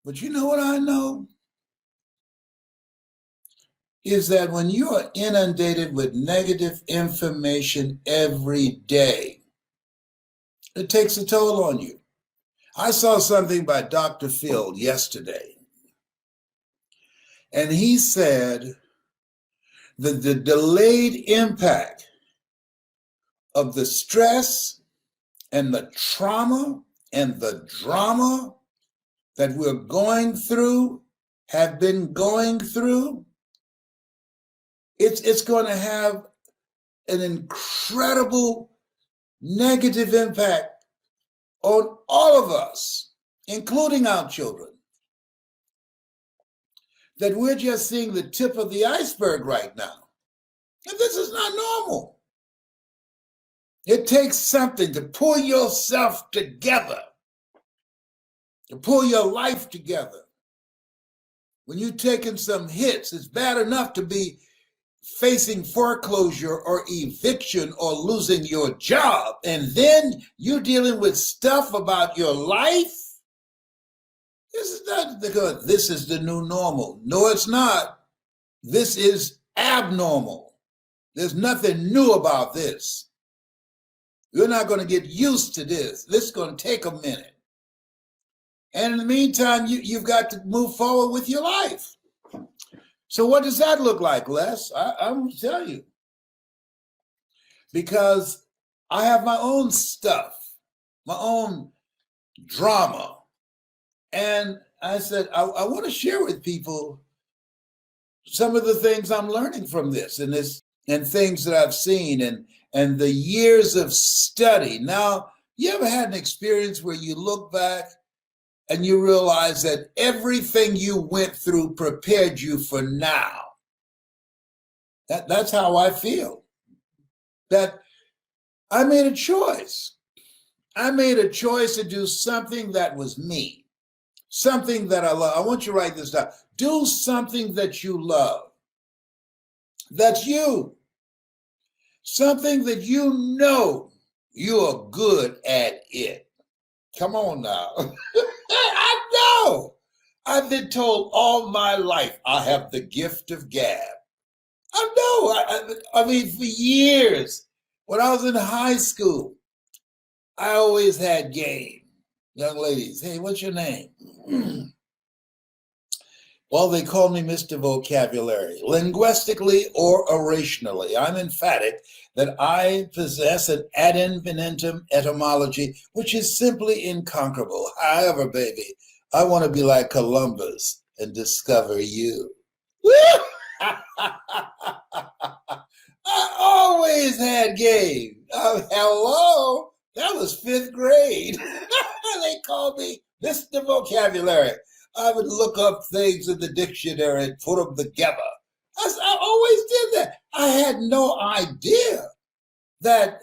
But you know what I know? Is that when you are inundated with negative information every day, it takes a toll on you. I saw something by Dr. Phil yesterday, and he said that the delayed impact of the stress and the trauma and the drama that we're going through, have been going through, it's going to have an incredible negative impact on all of us, including our children. That we're just seeing the tip of the iceberg right now. And this is not normal. It takes something to pull yourself together, to pull your life together. When you're taking some hits, it's bad enough to be facing foreclosure or eviction or losing your job, and then you're dealing with stuff about your life. This is not because this is the new normal. No, it's not. This is abnormal. There's nothing new about this. You're not going to get used to this. This is going to take a minute. And in the meantime, you've got to move forward with your life. So what does that look like, Les? I'm going to tell you. Because I have my own stuff, my own drama. And I said, I want to share with people some of the things I'm learning from this and things that I've seen and the years of study. Now, you ever had an experience where you look back and you realize that everything you went through prepared you for now? That's how I feel. That I made a choice. I made a choice to do something that was me, something that I love. I want you to write this down. Do something that you love. That's you. Something that you know you are good at it. Come on now. I know. I've been told all my life I have the gift of gab. I know. I mean, for years, when I was in high school, I always had game. Young ladies, hey, what's your name? Well, they call me Mr. Vocabulary. Linguistically or orationally, I'm emphatic that I possess an ad infinitum etymology, which is simply inconquerable. However, baby, I want to be like Columbus and discover you. I always had game. Hello, that was fifth grade. They called me Mr. Vocabulary. I would look up things in the dictionary and put them together. I always did that. I had no idea that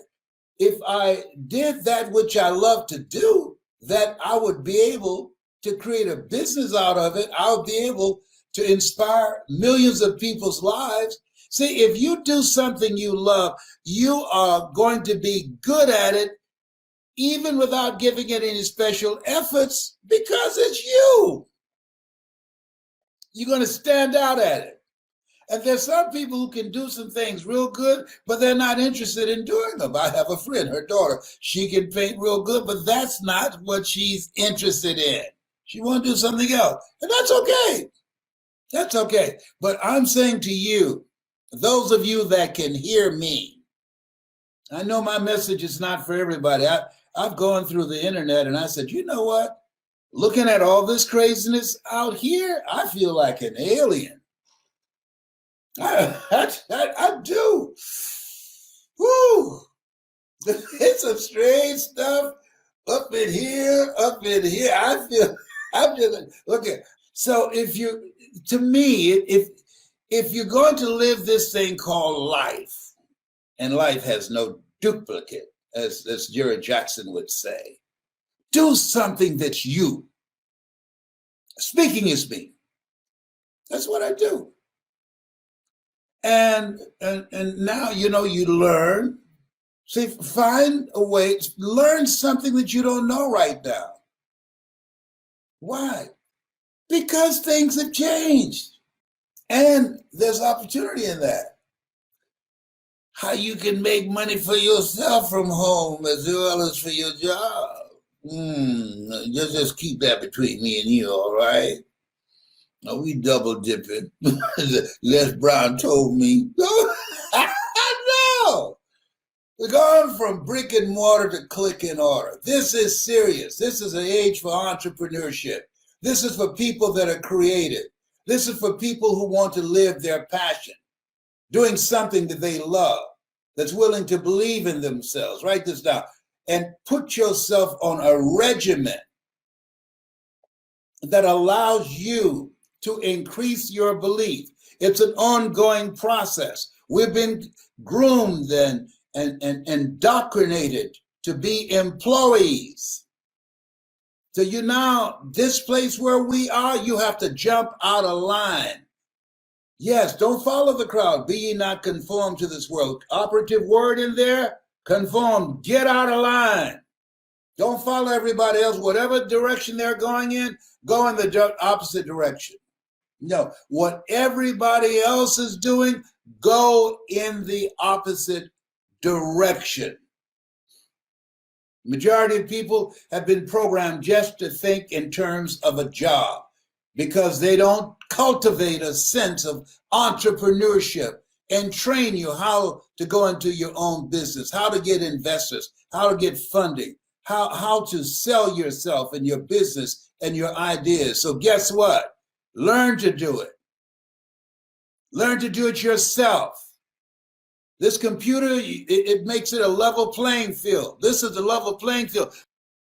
if I did that which I love to do, that I would be able to create a business out of it. I would be able to inspire millions of people's lives. See, if you do something you love, you are going to be good at it, even without giving it any special efforts, because it's you. You're going to stand out at it. And there's some people who can do some things real good, but they're not interested in doing them. I have a friend, her daughter, she can paint real good, but that's not what she's interested in. She wants to do something else. And that's okay. That's okay. But I'm saying to you, those of you that can hear me, I know my message is not for everybody. I've gone through the internet and I said, you know what? Looking at all this craziness out here, I feel like an alien. I do. Woo! It's some strange stuff up in here, up in here. I'm just, okay. So to me, if you're going to live this thing called life, and life has no duplicate, as Jerry Jackson would say, do something that's you. Speaking is me. That's what I do. And now, you learn. See, find a way, learn something that you don't know right now. Why? Because things have changed. And there's opportunity in that. How you can make money for yourself from home as well as for your job. Just keep that between me and you, all right? No, we double dipping. Les Brown told me. No. We're going from brick and mortar to click and order. This is serious. This is an age for entrepreneurship. This is for people that are creative. This is for people who want to live their passion, doing something that they love, that's willing to believe in themselves. Write this down and put yourself on a regimen that allows you to increase your belief. It's an ongoing process. We've been groomed and indoctrinated to be employees. So you now, this place where we are, you have to jump out of line. Yes, don't follow the crowd. Be ye not conformed to this world. Operative word in there, conform. Get out of line. Don't follow everybody else. Whatever direction they're going in, go in the opposite direction. No, what everybody else is doing, go in the opposite direction. Majority of people have been programmed just to think in terms of a job because they don't cultivate a sense of entrepreneurship and train you how to go into your own business, how to get investors, how to get funding, how to sell yourself and your business and your ideas. So guess what? Learn to do it. Learn to do it yourself. This computer, it makes it a level playing field. This is a level playing field.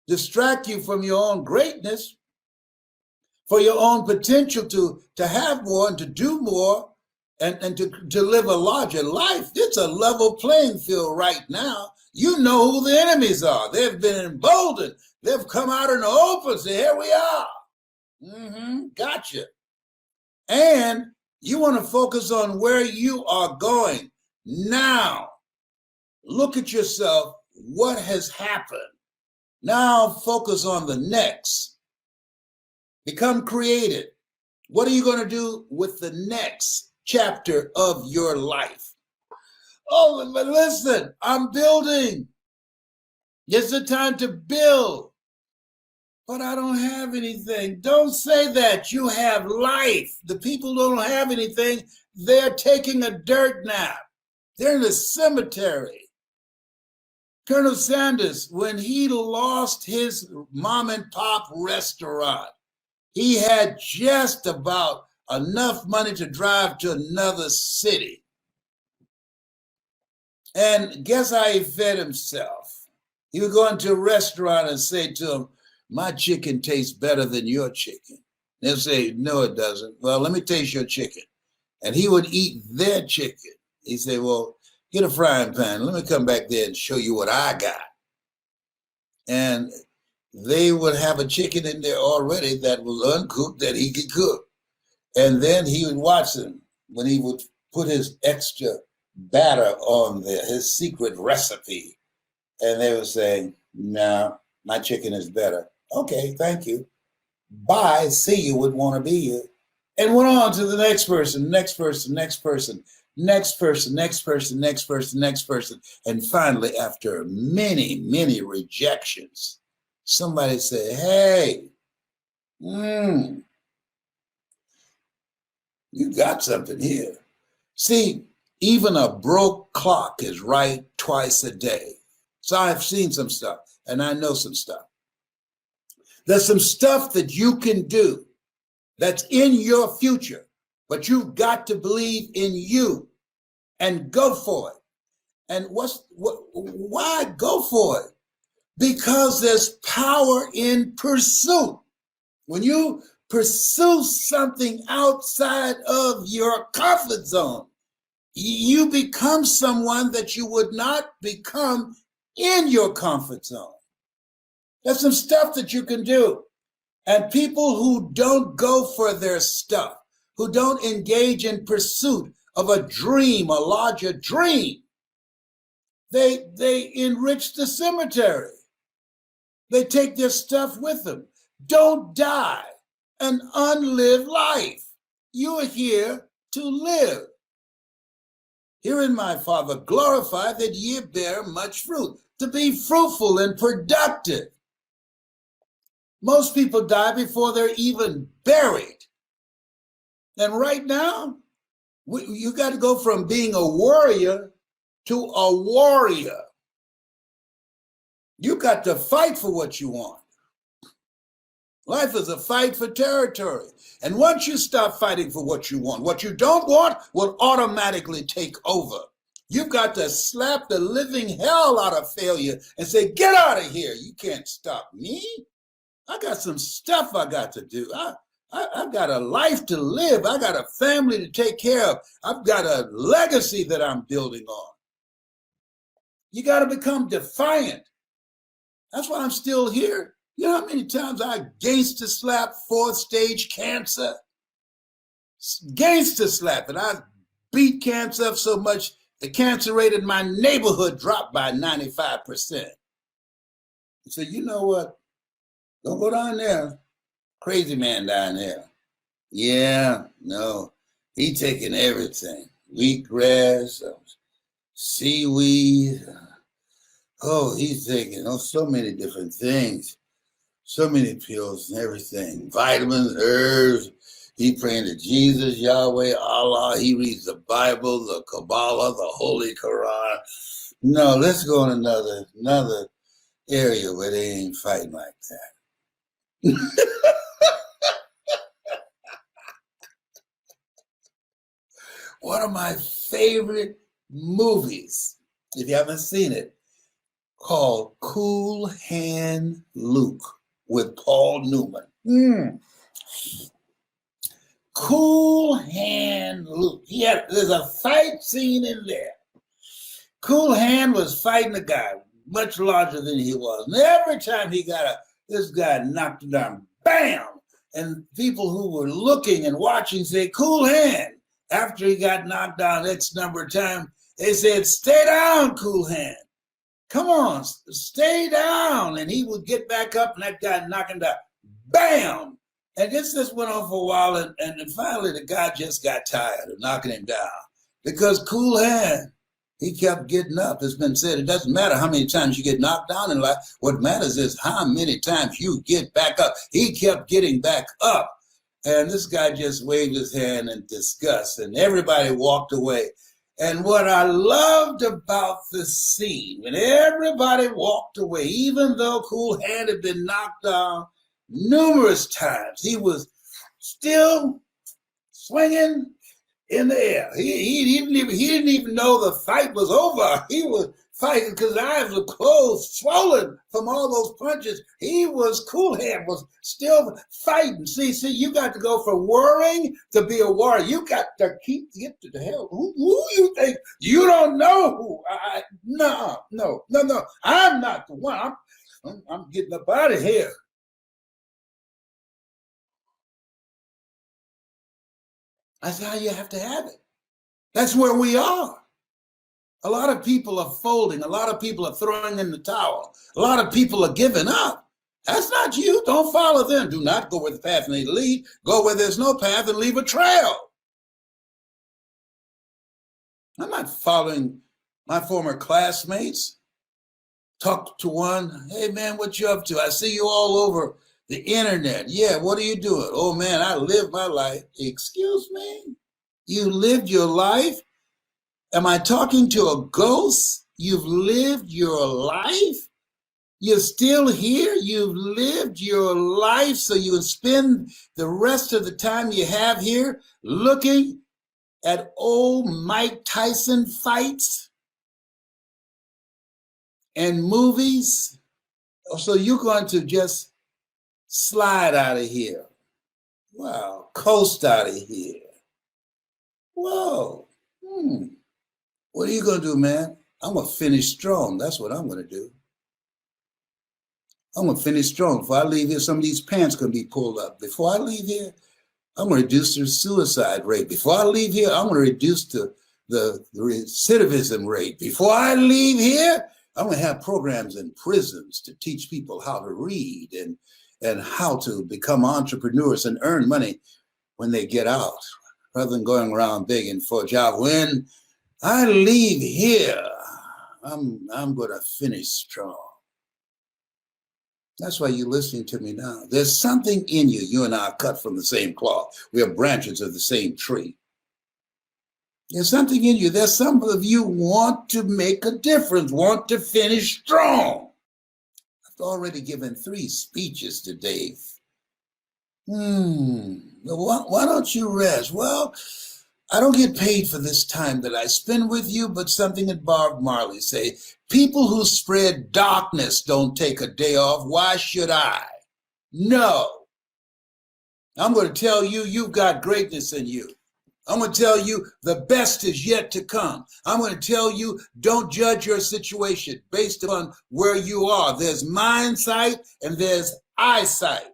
Distract you from your own greatness, for your own potential to have more and to do more and to live a larger life. It's a level playing field right now. You know who the enemies are. They've been emboldened. They've come out in the open. Say, here we are. Gotcha. And you want to focus on where you are going. Now, look at yourself. What has happened? Now focus on the next. Become creative. What are you going to do with the next chapter of your life? Oh, but listen, I'm building. It's the time to build. But I don't have anything. Don't say that. You have life. The people who don't have anything, they're taking a dirt nap. They're in the cemetery. Colonel Sanders, when he lost his mom and pop restaurant, he had just about enough money to drive to another city. And guess how he fed himself? He would go into a restaurant and say to them, my chicken tastes better than your chicken. They'll say, no, it doesn't. Well, let me taste your chicken. And he would eat their chicken. He said, well, get a frying pan. Let me come back there and show you what I got. And they would have a chicken in there already that was uncooked that he could cook. And then he would watch them when he would put his extra batter on there, his secret recipe. And they would say, no, my chicken is better. Okay, thank you. Bye, see you, would want to be here. And went on to the next person, next person, next person, next person, next person, next person, next person. And finally, after many, many rejections, somebody said, hey, you got something here. See, even a broke clock is right twice a day. So I've seen some stuff and I know some stuff. There's some stuff that you can do that's in your future, but you've got to believe in you and go for it. And why go for it? Because there's power in pursuit. When you pursue something outside of your comfort zone, you become someone that you would not become in your comfort zone. There's some stuff that you can do. And people who don't go for their stuff, who don't engage in pursuit of a dream, a larger dream, they enrich the cemetery. They take their stuff with them. Don't die. an unlived life. You are here to live. Herein my Father glorified that ye bear much fruit, to be fruitful and productive. Most people die before they're even buried. And right now, you got to go from being a warrior to a warrior. You got to fight for what you want. Life is a fight for territory. And once you stop fighting for what you want, what you don't want will automatically take over. You've got to slap the living hell out of failure and say, get out of here. You can't stop me. I got some stuff I got to do. I've got a life to live. I got a family to take care of. I've got a legacy that I'm building on. You got to become defiant. That's why I'm still here. You know how many times I gangster slap fourth stage cancer? Gangster slap. And I beat cancer up so much, the cancer rate in my neighborhood dropped by 95%. So you know what? Don't go down there. Crazy man down there. Yeah, no. He taking everything. Wheatgrass, seaweed. Oh, he's taking so many different things. So many pills and everything. Vitamins, herbs. He praying to Jesus, Yahweh, Allah. He reads the Bible, the Kabbalah, the Holy Quran. No, let's go in another area where they ain't fighting like that. One of my favorite movies, if you haven't seen it, called Cool Hand Luke with Paul Newman. Cool Hand Luke. Yeah, there's a fight scene in there. Cool Hand was fighting a guy much larger than he was. And every time this guy knocked him down, bam! And people who were looking and watching say, Cool Hand. After he got knocked down X number of times, they said, stay down, Cool Hand. Come on, stay down. And he would get back up and that guy knocking down. Bam! And this just went on for a while. And finally, the guy just got tired of knocking him down because Cool Hand, he kept getting up. It's been said, it doesn't matter how many times you get knocked down in life. What matters is how many times you get back up. He kept getting back up. And this guy just waved his hand in disgust, and everybody walked away. And what I loved about the scene, when everybody walked away, even though Cool Hand had been knocked down numerous times, he was still swinging in the air. He didn't even know the fight was over. He was fighting because his eyes were closed, swollen from all those punches. Cool Hand was still fighting. See, you got to go from worrying to be a warrior. You got to get to the hell. Who you think? You don't know who. No. I'm not the one. I'm getting up out of here. That's how you have to have it. That's where we are. A lot of people are folding. A lot of people are throwing in the towel. A lot of people are giving up. That's not you. Don't follow them. Do not go where the path may lead. Go where there's no path and leave a trail. I'm not following my former classmates. Talk to one. Hey, man, what you up to? I see you all over the internet. Yeah, what are you doing? Oh, man, I live my life. Excuse me? You lived your life? Am I talking to a ghost? You've lived your life? You're still here? You've lived your life so you can spend the rest of the time you have here looking at old Mike Tyson fights and movies? So you're going to just slide out of here. Wow, coast out of here. Whoa. What are you going to do, man? I'm going to finish strong. That's what I'm going to do. I'm going to finish strong. Before I leave here, some of these pants going to be pulled up. Before I leave here, I'm going to reduce the suicide rate. Before I leave here, I'm going to reduce the recidivism rate. Before I leave here, I'm going to have programs in prisons to teach people how to read and how to become entrepreneurs and earn money when they get out, rather than going around begging for a job. When I leave here, I'm going to finish strong. That's why you're listening to me now. There's something in you. You and I are cut from the same cloth. We are branches of the same tree. There's something in you. There's some of you want to make a difference, want to finish strong. I've already given 3 speeches today. Why don't you rest? Well, I don't get paid for this time that I spend with you, but something that Bob Marley say, people who spread darkness don't take a day off. Why should I? No. I'm going to tell you, you've got greatness in you. I'm going to tell you the best is yet to come. I'm going to tell you, don't judge your situation based on where you are. There's mind sight and there's eyesight.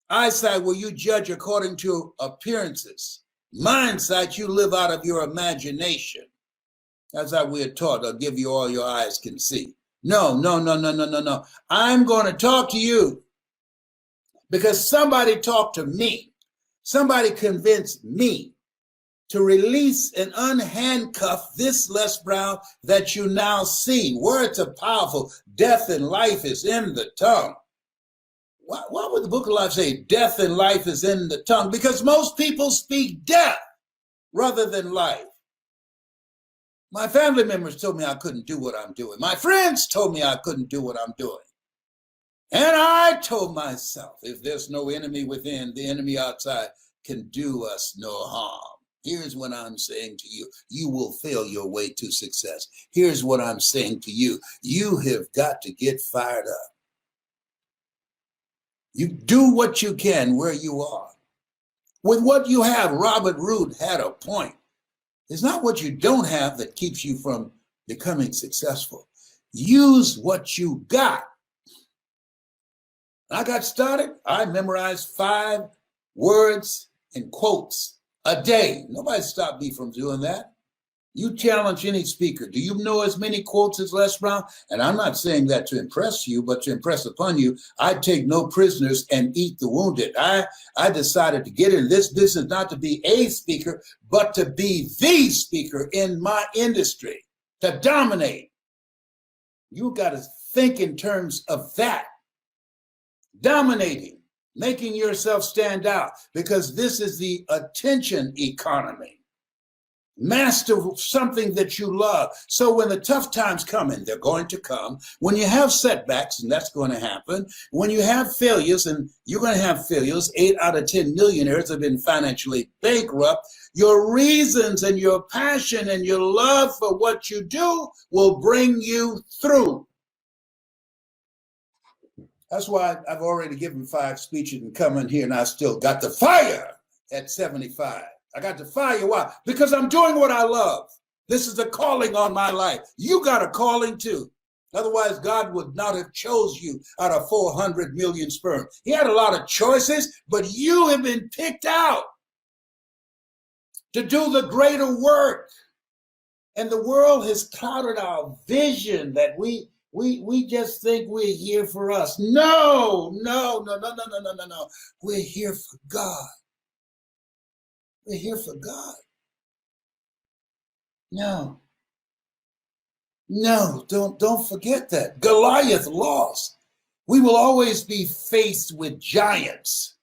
Eyesight where you judge according to appearances. Mind sight, you live out of your imagination. That's how we're taught. I'll give you all your eyes can see. No. I'm going to talk to you because somebody talked to me. Somebody convinced me to release and unhandcuff this Les Brown that you now see. Words are powerful. Death and life is in the tongue. Why would the book of life say death and life is in the tongue? Because most people speak death rather than life. My family members told me I couldn't do what I'm doing. My friends told me I couldn't do what I'm doing. And I told myself, if there's no enemy within, the enemy outside can do us no harm. Here's what I'm saying to you. You will fail your way to success. Here's what I'm saying to you. You have got to get fired up. You do what you can where you are. With what you have, Robert Root had a point. It's not what you don't have that keeps you from becoming successful. Use what you got. When I got started, I memorized 5 words and quotes a day. Nobody stopped me from doing that. You challenge any speaker. Do you know as many quotes as Les Brown? And I'm not saying that to impress you, but to impress upon you. I take no prisoners and eat the wounded. I decided to get in this business not to be a speaker, but to be the speaker in my industry, to dominate. You got to think in terms of that. Dominating, making yourself stand out, because this is the attention economy. Master something that you love. So when the tough times come, and they're going to come, when you have setbacks, and that's going to happen, when you have failures, and you're going to have failures, 8 out of 10 millionaires have been financially bankrupt, your reasons and your passion and your love for what you do will bring you through. That's why I've already given 5 speeches and come in here, and I still got the fire at 75. I got the fire. Why? Because I'm doing what I love. This is a calling on my life. You got a calling too. Otherwise, God would not have chose you out of 400 million sperm. He had a lot of choices, but you have been picked out to do the greater work. And the world has clouded our vision that we just think we're here for us. No. We're here for God. We're here for God. No, don't forget that. Goliath lost. We will always be faced with giants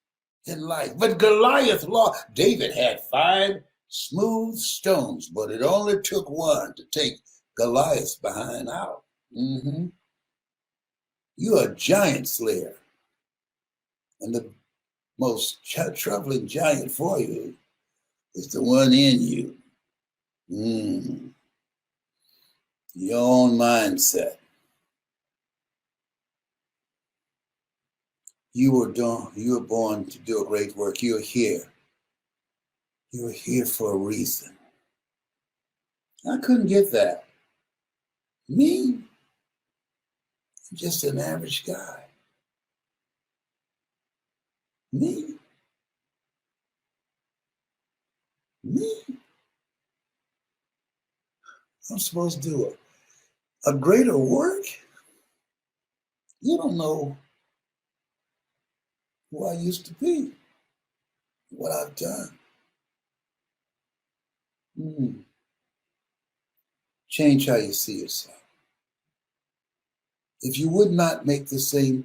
in life, but Goliath lost. David had 5 smooth stones, but it only took 1 to take Goliath's behind out. You're a giant slayer, and the most troubling giant for you is the one in you. Your own mindset. You were born to do a great work. You're here. You're here for a reason. I couldn't get that. Me? I'm just an average guy. Me? I'm supposed to do a greater work? You don't know who I used to be, what I've done. Change how you see yourself. If you would not make the same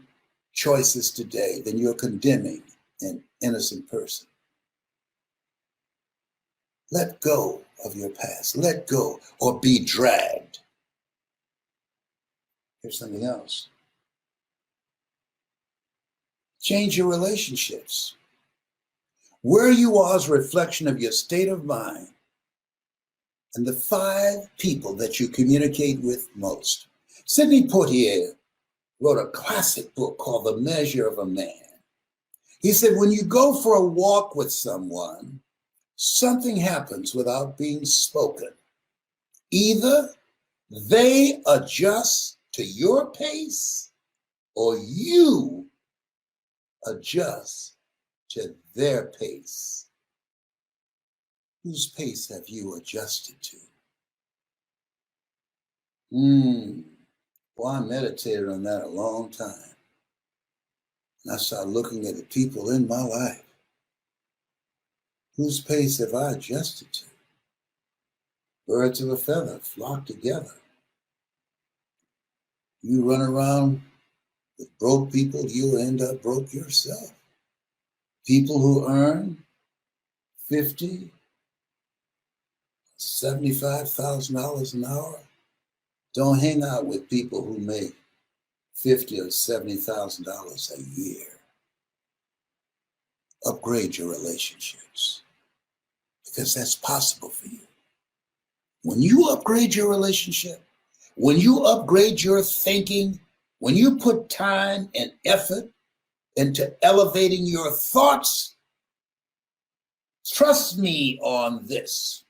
choices today, then you're condemning an innocent person. Let go of your past. Let go or be dragged. Here's something else. Change your relationships. Where you are is a reflection of your state of mind and the 5 people that you communicate with most. Sidney Poitier wrote a classic book called The Measure of a Man. He said, when you go for a walk with someone, something happens without being spoken. Either they adjust to your pace or you adjust to their pace. Whose pace have you adjusted to? Well, I meditated on that a long time. And I started looking at the people in my life. Whose pace have I adjusted to? Birds of a feather flock together. You run around with broke people, you'll end up broke yourself. People who earn $50,000, $75,000 an hour don't hang out with people who make $50,000 or $70,000 a year. Upgrade your relationships because that's possible for you. When you upgrade your relationship, when you upgrade your thinking, when you put time and effort into elevating your thoughts, trust me on this.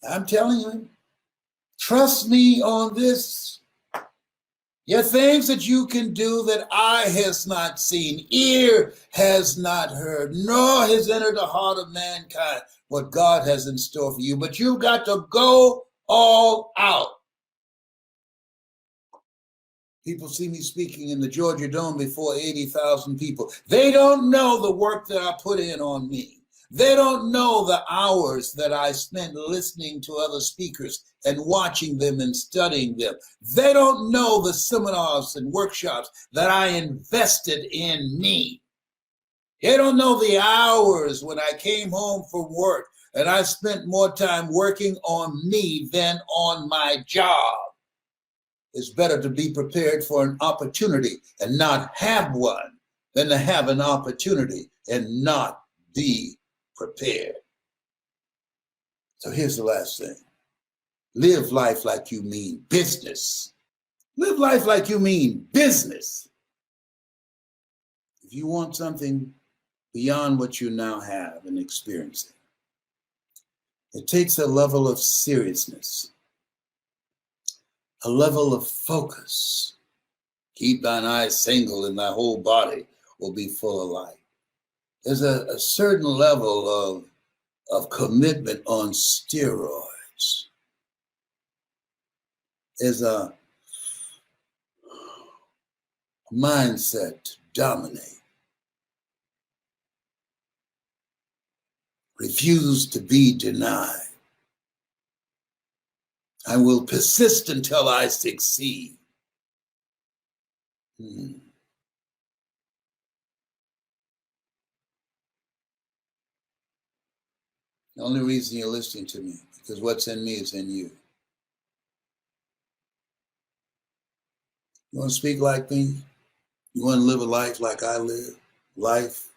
I'm telling you, trust me on this. There are things that you can do that eye has not seen, ear has not heard, nor has entered the heart of mankind what God has in store for you. But you've got to go all out. People see me speaking in the Georgia Dome before 80,000 people. They don't know the work that I put in on me. They don't know the hours that I spent listening to other speakers and watching them and studying them. They don't know the seminars and workshops that I invested in me. They don't know the hours when I came home from work and I spent more time working on me than on my job. It's better to be prepared for an opportunity and not have one than to have an opportunity and not be prepared. So here's the last thing. Live life like you mean business. Live life like you mean business. If you want something beyond what you now have and experiencing, it takes a level of seriousness, a level of focus. Keep thine eyes single and thy whole body will be full of light. There's a certain level of commitment on steroids. There's a mindset to dominate. Refuse to be denied. I will persist until I succeed. The only reason you're listening to me, because what's in me is in you. You want to speak like me? You want to live a life like I live? Life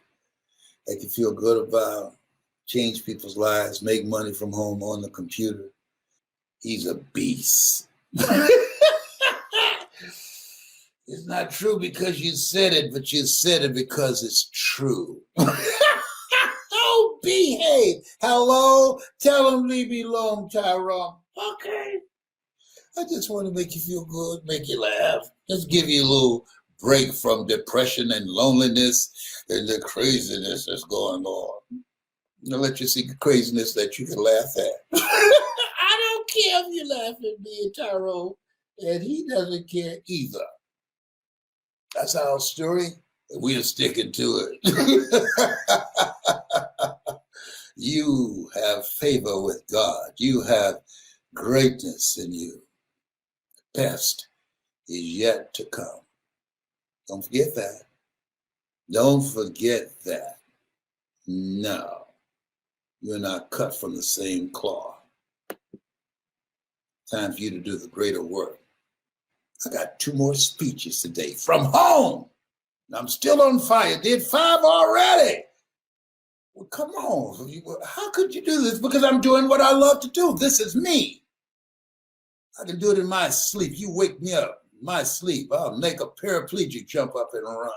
that you feel good about, change people's lives, make money from home on the computer. He's a beast. It's not true because you said it, but you said it because it's true. Oh, behave. Hello? Tell him leave me alone, Tyrone. Okay. I just want to make you feel good, make you laugh. Just give you a little break from depression and loneliness and the craziness that's going on. I'll let you see the craziness that you can laugh at. I don't care if you laugh at me and Tyrone, and he doesn't care either. That's our story. We are sticking to it. You have favor with God. You have greatness in you. Best is yet to come. Don't forget that. Don't forget that. No, you're not cut from the same cloth. Time for you to do the greater work. I got 2 more speeches today from home. And I'm still on fire. Did 5 already. Well, come on. How could you do this? Because I'm doing what I love to do. This is me. I can do it in my sleep. You wake me up. My sleep. I'll make a paraplegic jump up and run.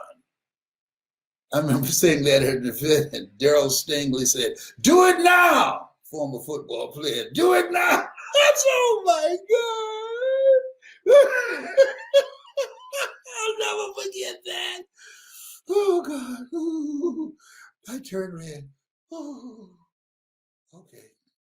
I remember saying that at an event, and Daryl Stingley said, "Do it now." Former football player, "Do it now." That's, oh my God. I'll never forget that. Oh God. Ooh, I turned red. Oh, okay.